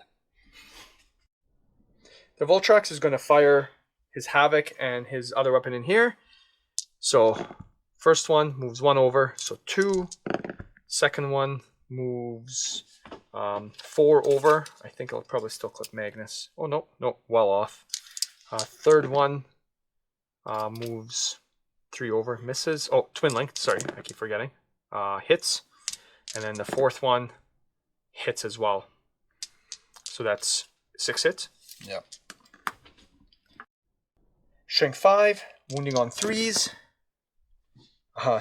The Voltrax is going to fire his Havoc and his other weapon in here. So, first one moves 1 over, so 2. Second one moves 4 over. I think I'll probably still clip Magnus. Oh, no, well off. Third one moves 3 over, misses. Oh, twin length, sorry, I keep forgetting. Hits. And then the fourth one hits as well. So that's 6 hits. Yep. Strength 5, wounding on 3s.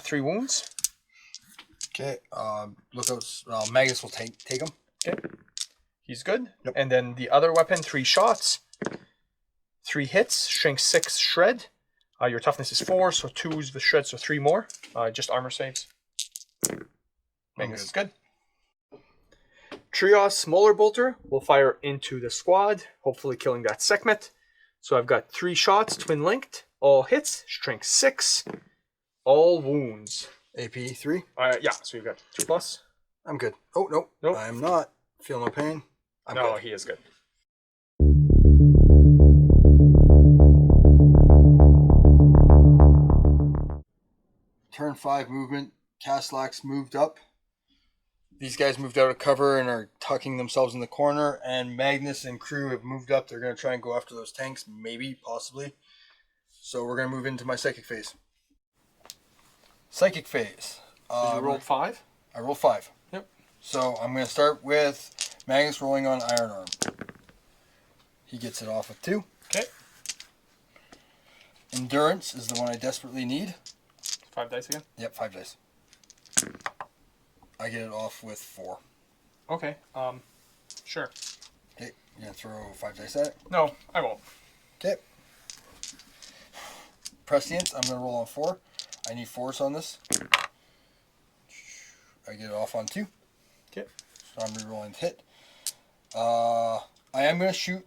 3 wounds. Okay, look out. Magus will take him. Okay. He's good. Yep. And then the other weapon, 3 shots. 3 hits, strength 6 shred. Your toughness is 4, so 2s with shred, so 3 more. Just armor saves. Magnus is good. Trios Smaller Bolter will fire into the squad, hopefully killing that Sekhmet. So I've got 3 shots, twin linked, all hits, strength 6, all wounds. AP 3. Yeah, so you've got 2 plus. I'm good. Oh, no. Nope. I'm not. Feel no pain. I'm No, good. he is good. Turn 5 movement. Caslax moved up. These guys moved out of cover and are tucking themselves in the corner. And Magnus and crew have moved up. They're going to try and go after those tanks. Maybe, possibly. So we're going to move into my psychic phase. Psychic phase. Did you roll 5? I rolled 5. Yep. So I'm going to start with Magnus rolling on Iron Arm. He gets it off with 2. Okay. Endurance is the one I desperately need. 5 dice again? Yep, 5 dice. I get it off with 4. Okay, sure. Okay, you're going to throw 5 dice at it? No, I won't. Okay. Prescience, I'm going to roll on 4. I need 4s on this. I get it off on 2. Okay. So I'm re-rolling to hit. I am going to shoot.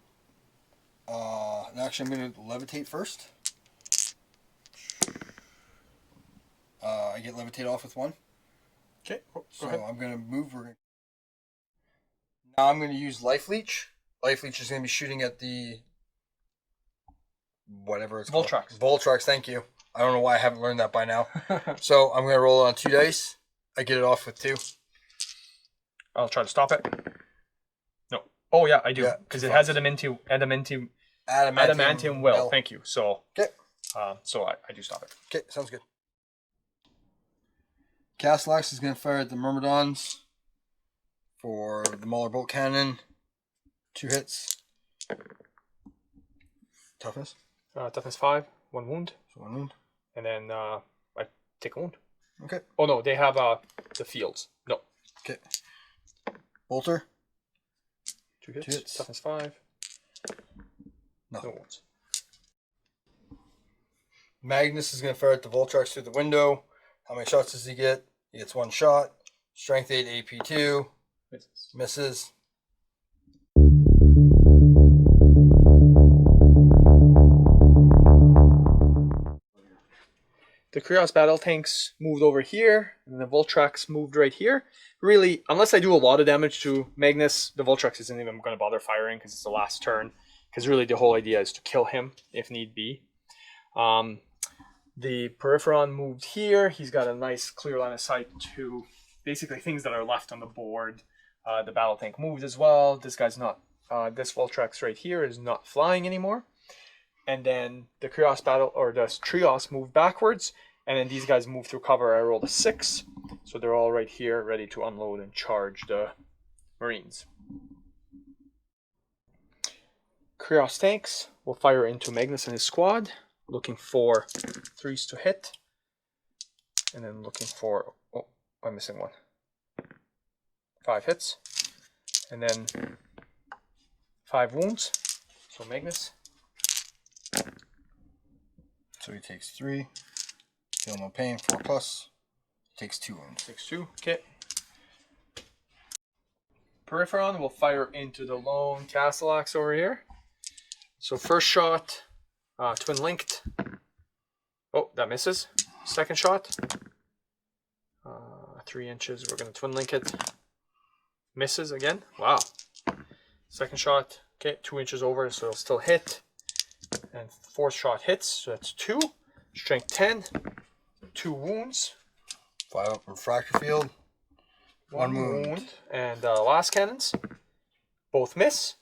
Actually, I'm going to levitate first. I get levitate off with 1. Okay, go So ahead. I'm going to move. Now I'm going to use Life Leech. Life Leech is going to be shooting at the... whatever it's called. Voltrax. Voltrax, thank you. I don't know why I haven't learned that by now. So I'm going to roll it on 2 dice. I get it off with 2. I'll try to stop it. No. Oh, yeah, I do. Yeah, Because it has adamantium will. Thank you. So, Okay. so I do stop it. Okay, sounds good. Castellax is going to fire at the Myrmidons for the Mauler Bolt Cannon. 2 hits. Toughness? Toughness 5, 1 wound. So 1 wound. And then I take a wound. Okay. Oh no, they have the fields. No. Okay. Bolter? 2 hits. 2 hits. Toughness 5. Nothing. No wounds. Magnus is going to fire at the Voltrax through the window. How many shots does he get? He gets 1 shot. Strength 8, AP 2. Misses. Misses. The Krios battle tanks moved over here, and the Voltrax moved right here. Really, unless I do a lot of damage to Magnus, the Voltrax isn't even going to bother firing because it's the last turn. Because really the whole idea is to kill him if need be. The Peripheron moved here. He's got a nice clear line of sight to basically things that are left on the board. The battle tank moved as well. This guy's not. This Voltrax right here is not flying anymore. And then the Krios battle, or the Trios moved backwards, and then these guys moved through cover. I rolled a 6, so they're all right here, ready to unload and charge the Marines. Krios tanks will fire into Magnus and his squad, looking for 3s to hit, and then looking for, oh, I'm missing 1. 5 hits, and then 5 wounds, so Magnus. So he takes 3. Feel no pain. 4 plus. Takes 2 wounds. Takes 2. Okay. Peripheron will fire into the lone Castellax over here. So first shot, twin linked. Oh, that misses. Second shot, 3 inches. We're going to twin link it. Misses again. Wow. Second shot, okay, 2 inches over, so it'll still hit. And 4th shot hits, so that's 2. Strength 10. 2 wounds. 5 up refractor field. 1 wound. And last cannons. Both miss.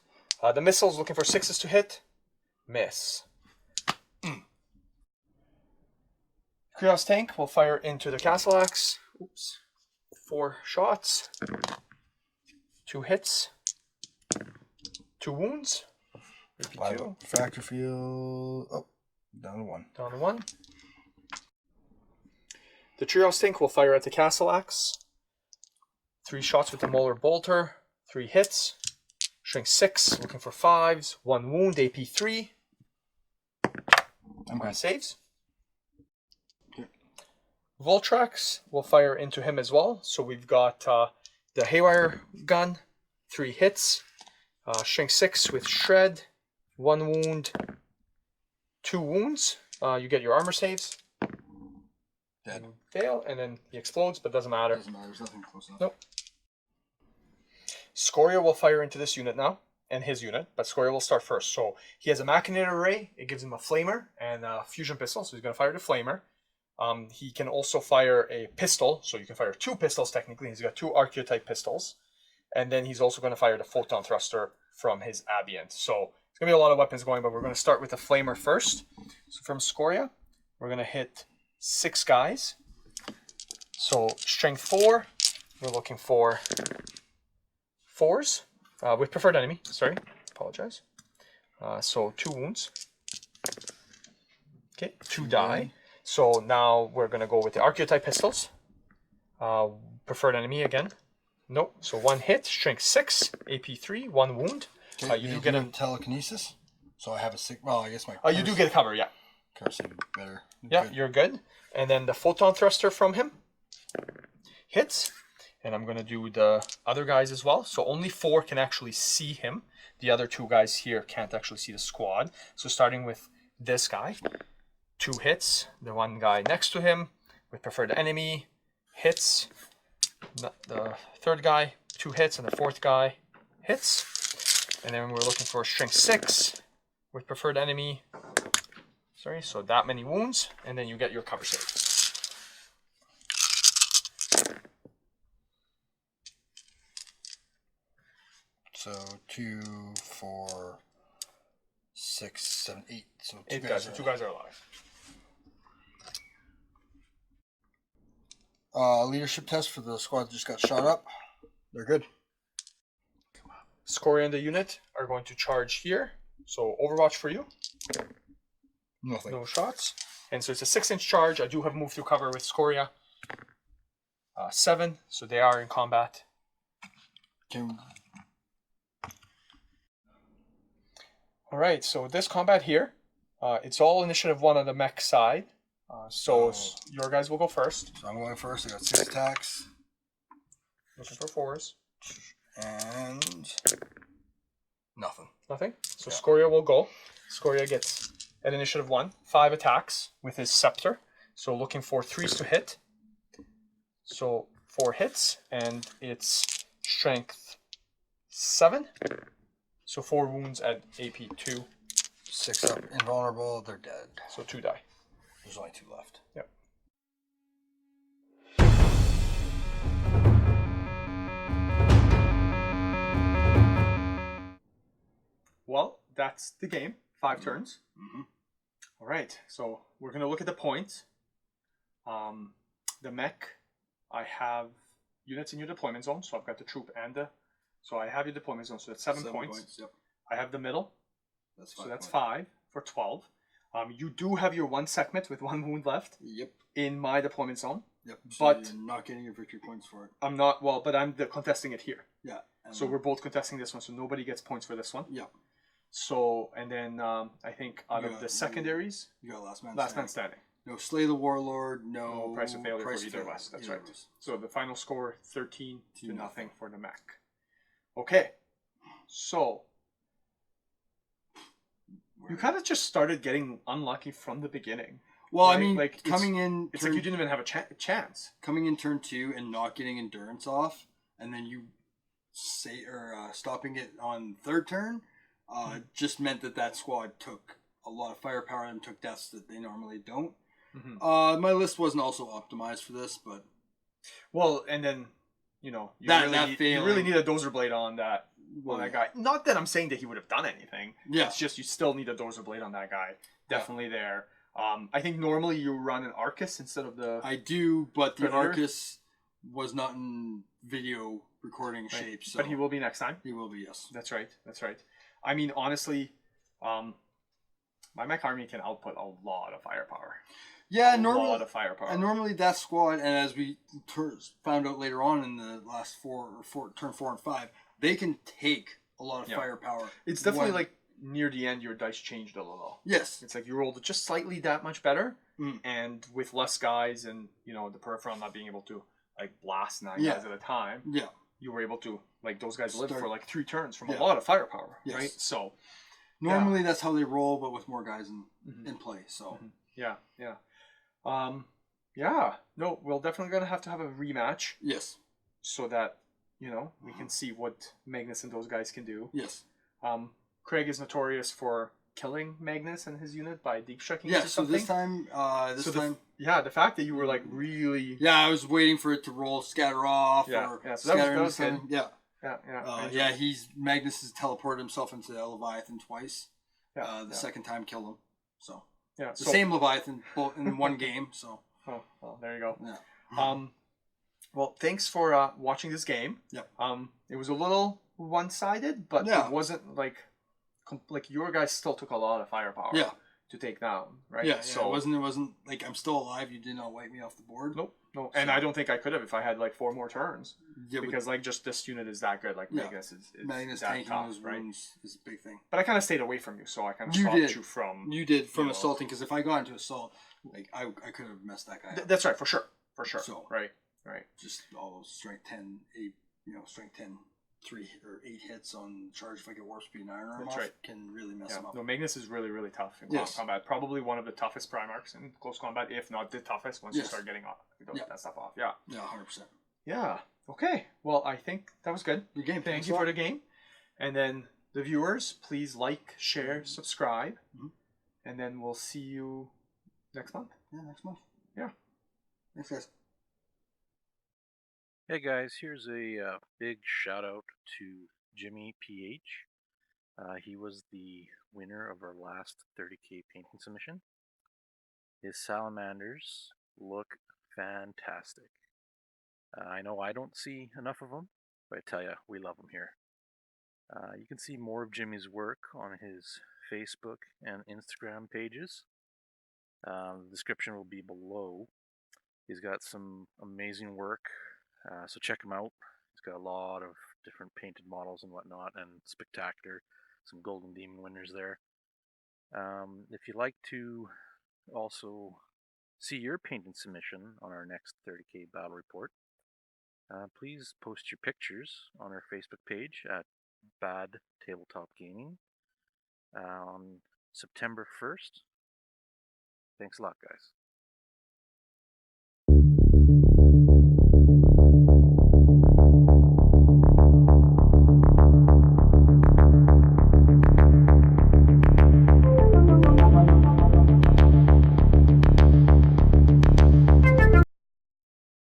The missile's looking for 6s to hit. Miss. Krios tank will fire into the Castellax. Oops. 4 shots. 2 hits. 2 wounds. 5 up refractor field. Oh, down to 1. Down to 1. The Trios tank will fire at the Castellax. 3 shots with the Molar Bolter. 3 hits. Strength 6, looking for 5s. 1 wound, AP 3. I'm good. Saves. Voltrax will fire into him as well. So we've got the Haywire gun. 3 hits. Strength 6 with Shred. 1 wound. 2 wounds. You get your armor saves. Dead. You fail, and then he explodes, but doesn't matter. Doesn't matter. There's nothing close enough. Nope. Scoria will fire into this unit now, and his unit, but Scoria will start first. So he has a Machinator Array. It gives him a Flamer and a Fusion Pistol, so he's going to fire the Flamer. He can also fire a pistol, so you can fire 2 pistols technically. He's got 2 Archetype pistols. And then he's also going to fire the Photon Thruster from his Abiant. So it's going to be a lot of weapons going, but we're going to start with the Flamer first. So from Scoria, we're going to hit 6 guys. So Strength 4, we're looking for 4s with preferred enemy. Sorry, apologize. So 2 wounds. Okay, 2 die. So now we're going to go with the Archetype pistols. Preferred enemy again. Nope. So 1 hit, strength 6, AP 3, 1 wound. Okay, You do get a telekinesis. So I have a 6. Well, I guess my. you do get a cover, yeah. Cursing better. Yeah, Good. you're good. And then the Photon Thruster from him hits. And I'm going to do the other guys as well. So only 4 can actually see him. The other 2 guys here can't actually see the squad. So starting with this guy, 2 hits. The 1 guy next to him with preferred enemy hits. The 3rd guy, 2 hits, and the 4th guy hits. And then we're looking for strength 6 with preferred enemy. Sorry, so that many wounds, and then you get your cover save. So 2, 4, 6, 7, 8. So 2 8 guys. guys, so 2 guys are alive. Leadership test for the squad that just got shot up. They're good. Scoria and the unit are going to charge here. So Overwatch for you. Nothing. No shots. And so it's a 6-inch charge. I do have move through cover with Scoria. 7. So they are in combat. Can... All right. So this combat here, it's all initiative 1 on the mech side. So your guys will go first. So I'm going first. I got 6 attacks. Looking for 4s. And nothing. Nothing. So Scoria will go. Scoria gets at initiative 1 5 attacks with his scepter. So looking for 3s to hit. So 4 hits, and it's strength 7. So 4 wounds at AP 2. 6 up, invulnerable. They're dead. So 2 die. There's only 2 left. Yep. Well, that's the game. 5 turns. Mm-hmm. All right. So we're going to look at the points. The mech, I have units in your deployment zone. So I've got the troop and the... So I have your deployment zone. So that's 7 points. Yep. I have the middle. That's 5 So that's points. 5 for 12. You do have your 1 segment with 1 wound left. Yep. In my deployment zone. Yep. So But you're not getting your victory points for it. I'm not... Well, but I'm contesting it here. Yeah. So we're both contesting this one. So nobody gets points for this one. Yeah. So, and then I think out of the secondaries... You got last man Last man standing. No Slay the Warlord, No price of failure for either of us. That's right. of us. So the final score, 13 to nothing for the mech. Okay. So, you kind of just started getting unlucky from the beginning. Well, right? I mean, like coming in... It's like you didn't even have a chance. Coming in turn 2 and not getting endurance off, and then you stopping it on 3rd turn, just meant that squad took a lot of firepower and took deaths that they normally don't. Mm-hmm. My list wasn't also optimized for this, but... Well, and then, you really need a dozer blade on that guy. Not that I'm saying that he would have done anything. Yeah. It's just you still need a dozer blade on that guy. Definitely there. I think normally you run an Arcus instead of the... I do, but the Predator? Arcus was not in video recording shape, so... But he will be next time? He will be, yes. That's right. That's right. I mean, honestly, my mech army can output a lot of firepower. Yeah, a lot of firepower. And normally that squad, and as we found out later on in the last turn 4 and 5, they can take a lot of firepower. It's definitely like near the end, your dice changed a little. Yes. It's like you rolled just slightly that much better, and with less guys and, the peripheral not being able to, like, blast 9 guys at a time, you were able to, like, those guys lived for, like, 3 turns from a lot of firepower, right? So... Normally that's how they roll, but with more guys in play, so... Yeah. No, we're definitely going to have a rematch. Yes. So that, we can see what Magnus and those guys can do. Yes. Craig is notorious for killing Magnus and his unit by deep striking. Yeah, so this time... the fact that you were, like, really... Yeah, I was waiting for it to roll Scatter Off or so that was good. Yeah. Yeah. Magnus has teleported himself into Leviathan twice. The second time killed him. So... Yeah, the same Leviathan both in one game, so... Oh, well, there you go. Yeah. Well, thanks for watching this game. Yep. It was a little one-sided, but it wasn't like your guys still took a lot of firepower to take down, right? Yeah, so it wasn't like I'm still alive, you did not wipe me off the board. Nope. No. And I don't think I could have if I had like 4 more turns. Yeah, because like just this unit is that good. Like Magnus is Magnus that tanking tough, those right? wounds is a big thing. But I kind of stayed away from you, so I kind of stopped you from... You did, from assaulting, because if I got into assault, like I could have messed that guy up. That's right, for sure. So, right. Just all those strength 10, 8, strength 10, 3 or 8 hits on charge if I get warp speed and iron arm off, can really mess him up. No, Magnus is really, really tough in close combat. Probably one of the toughest Primarchs in close combat, if not the toughest once you start getting that stuff off. Yeah. Yeah, 100%. Yeah. Okay. Well, I think that was good. Good game. Thank you for the game. And then the viewers, please like, share, subscribe. And then we'll see you next month. Yeah, next month. Yeah. Thanks, guys. Hey guys, here's a big shout out to Jimmy PH. He was the winner of our last 30K painting submission. His salamanders look fantastic. I know I don't see enough of them, but I tell you, we love them here. You can see more of Jimmy's work on his Facebook and Instagram pages. The description will be below. He's got some amazing work, so check him out. He's got a lot of different painted models and whatnot, and spectacular. Some Golden Demon winners there. If you'd like to also see your painting submission on our next 30K battle report, please post your pictures on our Facebook page at Bad Tabletop Gaming on September 1st. Thanks a lot, guys.